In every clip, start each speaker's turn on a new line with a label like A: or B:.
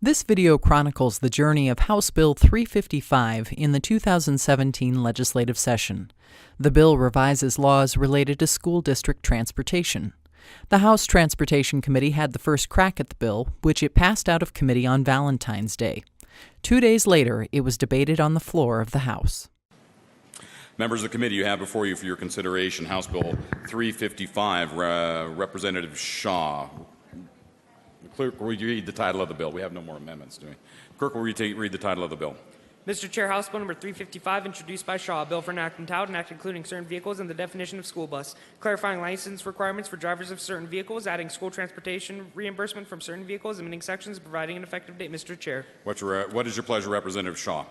A: This video chronicles the journey of House Bill 355 in the 2017 legislative session. The bill revises laws related to school district transportation. The House Transportation Committee had the first crack at the bill, which it passed out of committee on Valentine's Day. 2 days later, it was debated on the floor of the House.
B: Members of the committee, you have before you for your consideration House Bill 355, Representative Shaw. Clerk, will you read the title of the bill? We have no more amendments, do we? Clerk, will you read the title of the bill?
C: Mr. Chair, House Bill number 355, introduced by Shaw, a bill for enacting tout, an act including certain vehicles and the definition of school bus, clarifying license requirements for drivers of certain vehicles, adding school transportation reimbursement from certain vehicles, amending sections, providing an effective date. Mr. Chair.
B: What is your pleasure, Representative Shaw?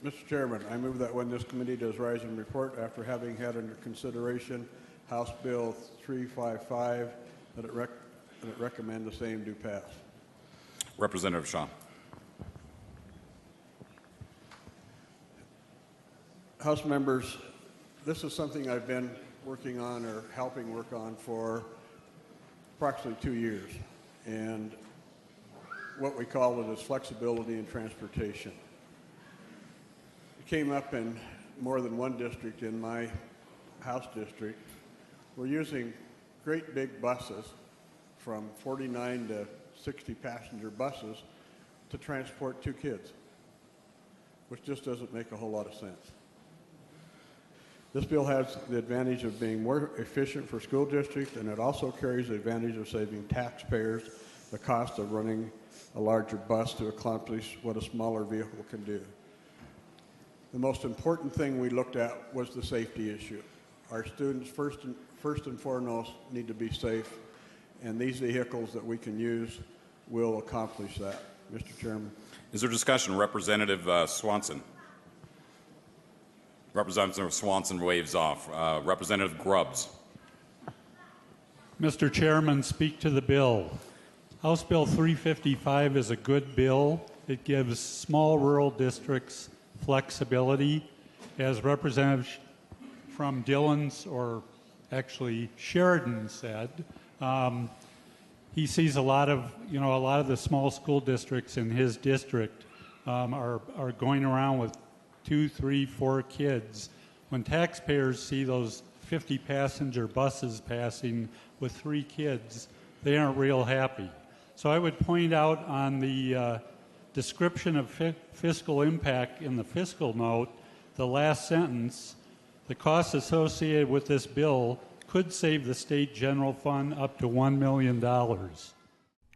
D: Mr. Chairman, I move that when this committee does rise and report after having had under consideration House Bill 355, that it recommend the same do pass.
B: Representative Shaw.
D: House members, this is something I've been working on or helping work on for approximately 2 years, and what we call it is flexibility in transportation. It came up in more than one district in my House district. We're using great big buses from 49 to 60 passenger buses to transport 2 kids, which just doesn't make a whole lot of sense. This bill has the advantage of being more efficient for school districts, and it also carries the advantage of saving taxpayers the cost of running a larger bus to accomplish what a smaller vehicle can do. The most important thing we looked at was the safety issue. Our students first and foremost need to be safe, and these vehicles that we can use will accomplish that. Mr. Chairman.
B: Is there discussion? Representative Swanson. Representative Swanson waves off. Representative Grubbs.
E: Mr. Chairman, speak to the bill. House Bill 355 is a good bill. It gives small rural districts flexibility. As Representative from Dillon's, or actually Sheridan, said, he sees a lot of the small school districts in his district are going around with 2, 3, 4 kids. When taxpayers see those 50 passenger buses passing with 3 kids, they aren't real happy. So I would point out on the description of fiscal impact in the fiscal note, the last sentence, the costs associated with this bill could save the state general fund up to $1 million.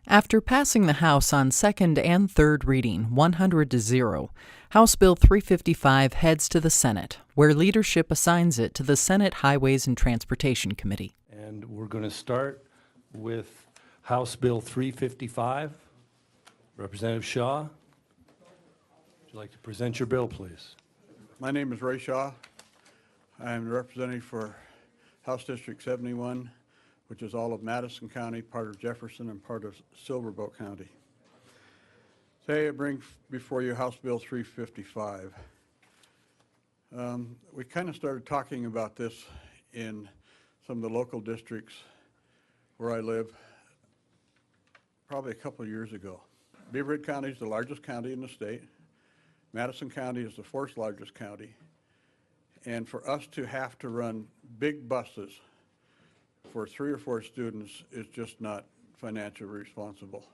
A: After passing the House on second and third reading, 100-0, House Bill 355 heads to the Senate, where leadership assigns it to the Senate Highways and Transportation Committee.
F: And we're going to start with House Bill 355. Representative Shaw, would you like to present your bill, please?
D: My name is Ray Shaw. I'm the representative for House District 71, which is all of Madison County, part of Jefferson, and part of Silverboat County. Today I bring before you House Bill 355. We kind of started talking about this in some of the local districts where I live probably a couple of years ago. Beaver Head County is the largest county in the state. Madison County is the 4th largest county. And for us to have to run big buses for 3 or 4 students is just not financially responsible.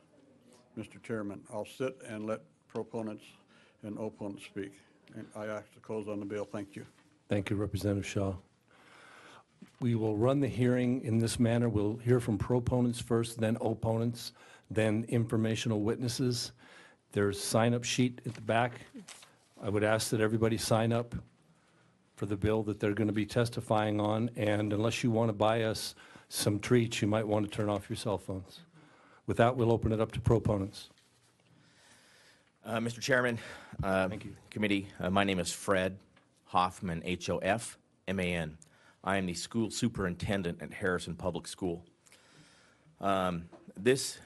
D: Mr. Chairman, I'll sit and let proponents and opponents speak. And I ask to close on the bill. Thank you.
F: Thank you, Representative Shaw. We will run the hearing in this manner. We'll hear from proponents first, then opponents, then informational witnesses. There's a sign-up sheet at the back. I would ask that everybody sign up for the bill that they're going to be testifying on, and unless you want to buy us some treats, you might want to turn off your cell phones. With that, we'll open it up to proponents.
G: Mr. Chairman,
F: Thank you.
G: Committee, my name is Fred Hoffman, H-O-F-M-A-N. I am the school superintendent at Harrison Public School. This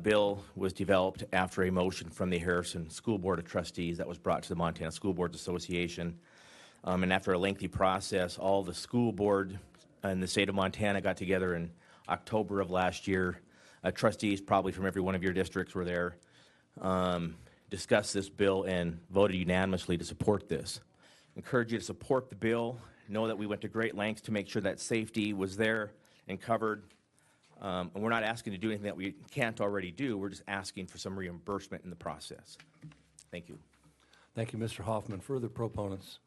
G: bill was developed after a motion from the Harrison School Board of Trustees that was brought to the Montana School Boards Association. And after a lengthy process, all the school board in the state of Montana got together in October of last year. Trustees probably from every one of your districts were there. discussed this bill and voted unanimously to support this. Encourage you to support the bill. Know that we went to great lengths to make sure that safety was there and covered. And we're not asking to do anything that we can't already do. We're just asking for some reimbursement in the process. Thank you.
F: Thank you, Mr. Hoffman. Further proponents?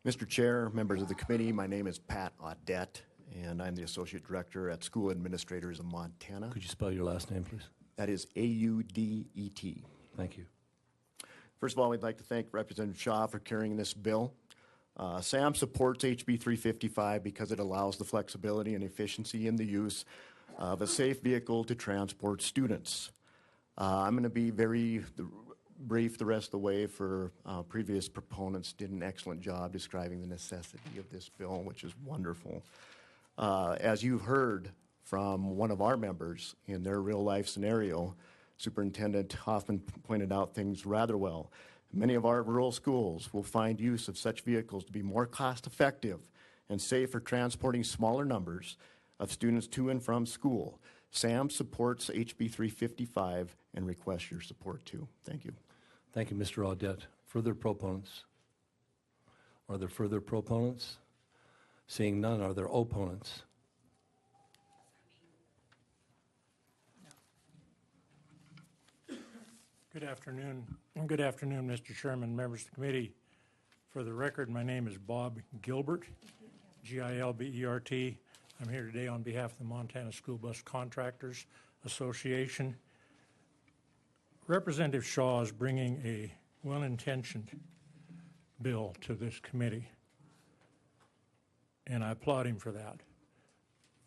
H: Mr. Chair, members of the committee, my name is Pat Audette, and I'm the Associate Director at School Administrators of Montana.
F: Could you spell your last name, please?
H: That is A-U-D-E-T.
F: Thank you.
H: First of all, we'd like to thank Representative Shaw for carrying this bill. SAM supports HB 355 because it allows the flexibility and efficiency in the use of a safe vehicle to transport students. I'm going to be very brief the rest of the way, for previous proponents did an excellent job describing the necessity of this bill, which is wonderful. As you've heard from one of our members in their real-life scenario, Superintendent Hoffman pointed out things rather well. Many of our rural schools will find use of such vehicles to be more cost-effective and safe for transporting smaller numbers of students to and from school. SAM supports HB 355 and requests your support too. Thank you.
F: Thank you, Mr. Audette. Further proponents? Are there further proponents? Seeing none, are there opponents?
I: Good afternoon. Good afternoon, Mr. Chairman, members of the committee. For the record, my name is Bob Gilbert, G-I-L-B-E-R-T. I'm here today on behalf of the Montana School Bus Contractors Association. Representative Shaw is bringing a well-intentioned bill to this committee, and I applaud him for that.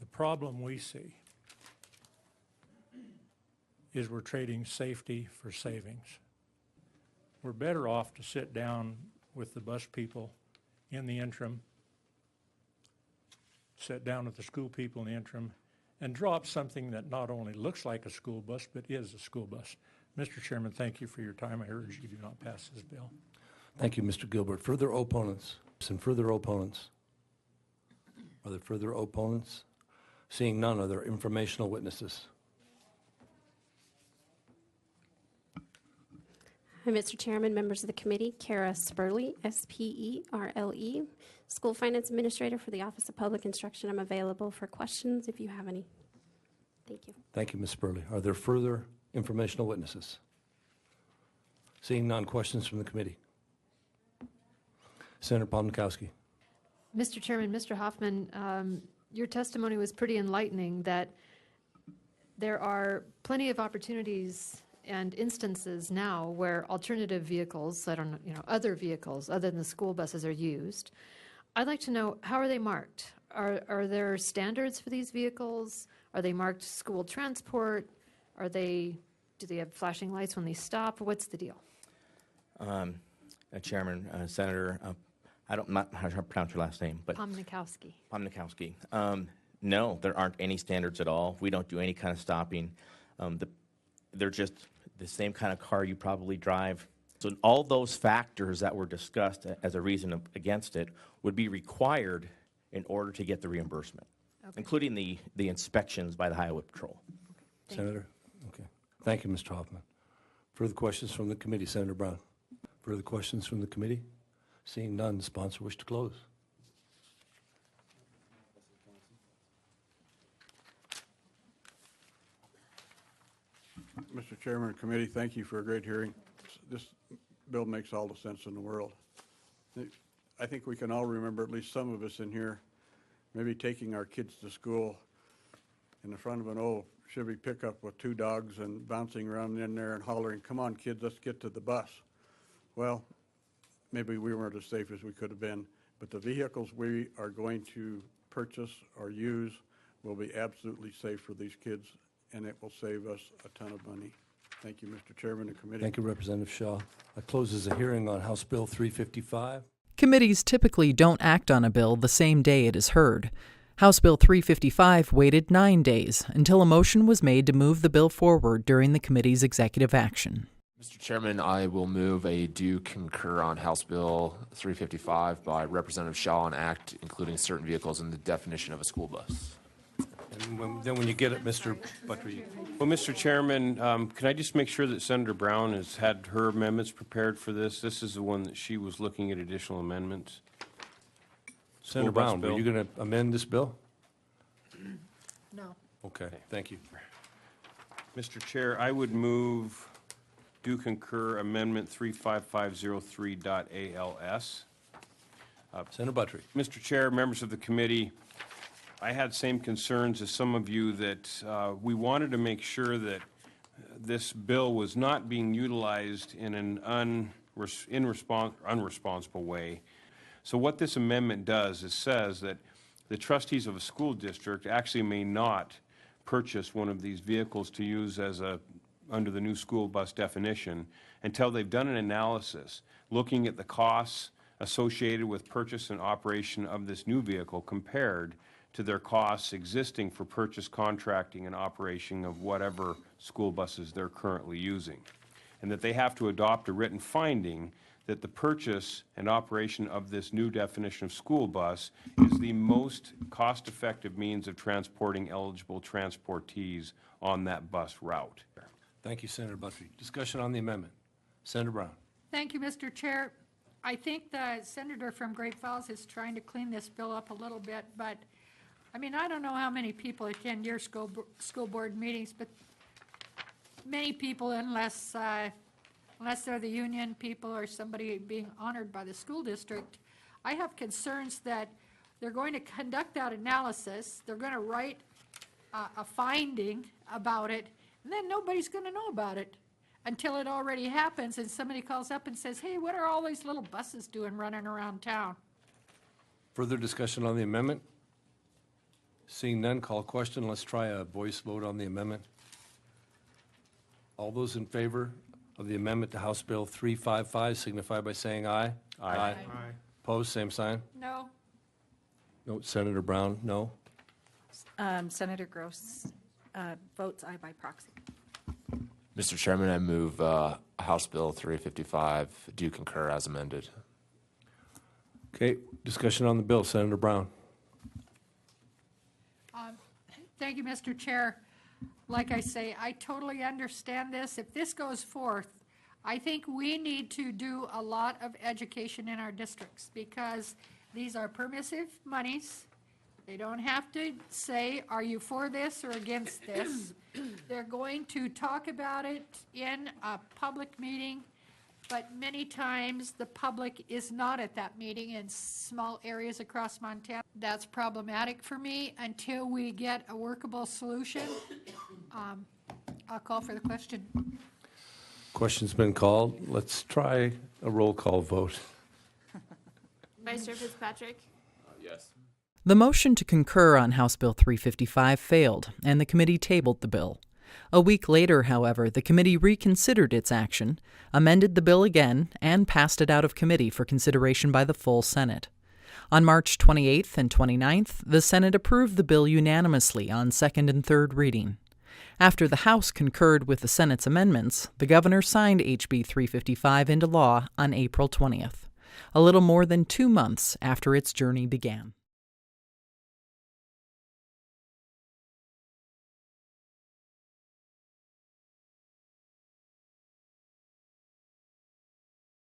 I: The problem we see is we're trading safety for savings. We're better off to sit down with the bus people in the interim, sit down with the school people in the interim, and draw up something that not only looks like a school bus, but is a school bus. Mr. Chairman, thank you for your time. I urge you do not pass this bill.
F: Thank you, Mr. Gilbert. Further opponents? Some further opponents? Are there further opponents? Seeing none, are there informational witnesses?
J: Hi, Mr. Chairman, members of the committee. Kara Sperle, S-P-E-R-L-E, School Finance Administrator for the Office of Public Instruction. I'm available for questions if you have any. Thank you.
F: Thank you, Ms. Sperle. Are there further informational witnesses? Seeing none, questions from the committee. Senator Palmikowski.
K: Mr. Chairman, Mr. Hoffman, your testimony was pretty enlightening that there are plenty of opportunities and instances now where alternative vehicles, other vehicles other than the school buses are used. I'd like to know, how are they marked? Are there standards for these vehicles? Are they marked school transport? Do they have flashing lights when they stop? What's the deal?
G: Chairman, Senator, I'm not how to pronounce your last name, but
K: Palmikowski.
G: Palmikowski. No, there aren't any standards at all. We don't do any kind of stopping. They're just the same kind of car you probably drive. So all those factors that were discussed as a reason against it would be required in order to get the reimbursement, including the inspections by the Highway Patrol.
F: Senator? Okay. Thank you, Mr. Hoffman. Further questions from the committee? Senator Brown. Further questions from the committee? Seeing none, the sponsor wish to close.
D: Mr. Chairman and committee, thank you for a great hearing. This bill makes all the sense in the world. I think we can all remember, at least some of us in here, maybe taking our kids to school in the front of an old Chevy pickup with two dogs and bouncing around in there and hollering, "Come on, kids, let's get to the bus." Well, maybe we weren't as safe as we could have been, but the vehicles we are going to purchase or use will be absolutely safe for these kids, and it will save us a ton of money. Thank you, Mr. Chairman and committee.
F: Thank you, Representative Shaw. That closes the hearing on House Bill 355.
A: Committees typically don't act on a bill the same day it is heard. House Bill 355 waited 9 days until a motion was made to move the bill forward during the committee's executive action.
L: Mr. Chairman, I will move a do concur on House Bill 355 by Representative Shaw and act including certain vehicles in the definition of a school bus.
F: And then when you get it, Mr. Buttrey.
M: Well, Mr. Chairman, can I just make sure that Senator Brown has had her amendments prepared for this? This is the one that she was looking at additional amendments.
F: Senator
M: School bus
F: Brown, were
M: bill.
F: you going to amend this bill?
K: No.
F: Okay, thank you.
M: Mr. Chair, I would move, do concur Amendment 35503.ALS.
F: Senator Buttrey.
M: Mr. Chair, members of the committee, I had same concerns as some of you that we wanted to make sure that this bill was not being utilized in an unresponsible way. So what this amendment does is says that the trustees of a school district actually may not purchase one of these vehicles to use as under the new school bus definition until they've done an analysis looking at the costs associated with purchase and operation of this new vehicle compared to their costs existing for purchase, contracting, and operation of whatever school buses they're currently using. And that they have to adopt a written finding that the purchase and operation of this new definition of school bus is the most cost-effective means of transporting eligible transportees on that bus route.
F: Thank you, Senator Buttrey. Discussion on the amendment. Senator Brown.
N: Thank you, Mr. Chair. I think the senator from Great Falls is trying to clean this bill up a little bit, but, I mean, I don't know how many people attend your school board meetings, but many people, unless they're the union people or somebody being honored by the school district, I have concerns that they're going to conduct that analysis, they're going to write a finding about it, and then nobody's going to know about it until it already happens and somebody calls up and says, hey, what are all these little buses doing running around town?
F: Further discussion on the amendment? Seeing none, call question. Let's try a voice vote on the amendment. All those in favor of the amendment to House Bill 355 signify by saying aye. Aye. Opposed, same sign.
N: No.
F: No. Senator Brown, no.
O: Senator Gross votes aye by proxy.
L: Mr. Chairman, I move House Bill 355 do concur as amended.
F: Okay, discussion on the bill. Senator Brown.
N: Thank you, Mr. Chair. Like I say, I totally understand this. If this goes forth, I think we need to do a lot of education in our districts because these are permissive monies. They don't have to say, are you for this or against this? They're going to talk about it in a public meeting, but many times the public is not at that meeting in small areas across Montana. That's problematic for me. Until we get a workable solution, I'll call for the question.
F: Question's been called. Let's try a roll call vote.
O: Vice Chair Fitzpatrick?
L: Yes.
A: The motion to concur on House Bill 355 failed, and the committee tabled the bill. A week later, however, the committee reconsidered its action, amended the bill again, and passed it out of committee for consideration by the full Senate. On March 28th and 29th, the Senate approved the bill unanimously on second and third reading. After the House concurred with the Senate's amendments, the governor signed HB 355 into law on April 20th, a little more than 2 months after its journey began.